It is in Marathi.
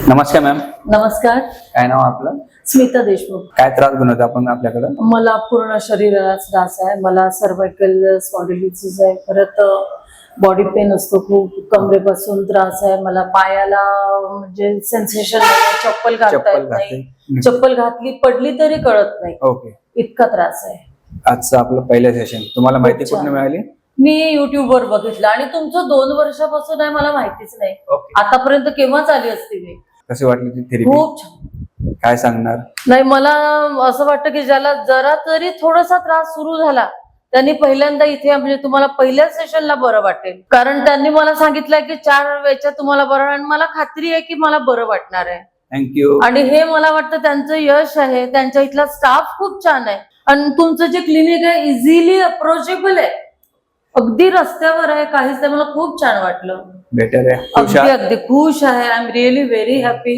नमस्कार मॅम. नमस्कार. काय नाव आपलं? स्मिता देशमुख. काय त्रास बनवतो आपण आपल्याकडं? मला पूर्ण शरीराला त्रास आहे. मला सर्वायकल स्पॉन्डिलिटिस आहे. परत बॉडी पेन असतो, खूप कमरेपासून त्रास आहे. मला पायाला म्हणजे सेन्सेशन नाही, चप्पल घालता येत नाही. चप्पल घातली पडली तरी कळत नाही, ओके. इतका त्रास आहे. आजचं आपलं पहिलं सेशन. तुम्हाला माहिती कुठून मिळाली? मी YouTube वर बघितलं आणि तुमचं 2 वर्षापासून आहे, मला माहितीच नाही. ओके. आतापर्यंत केव्हाच आली असती मी. कशी वाटली ती थेरपी? खूप छान. काय सांगणार? नाही, मला असं वाटतं की ज्याला जरा तरी थोडासा त्रास सुरू झाला त्यांनी पहिल्यांदा इथे म्हणजे तुम्हाला पहिल्या सेशनला बरं वाटेल, कारण त्यांनी मला सांगितलंय की 4 वेळच्या तुम्हाला बरं, आणि मला खात्री आहे की मला बरं वाटणार आहे. थँक्यू. आणि हे मला वाटतं त्यांचं यश आहे. त्यांच्या इथला स्टाफ खूप छान आहे आणि तुमचं जे क्लिनिक आहे इझिली अप्रोचेबल आहे, अगदी रस्त्यावर आहे, काहीच नाही. मला खूप छान वाटलं. बेटर आहे. अगदी अगदी खुश आहे. I am really very happy.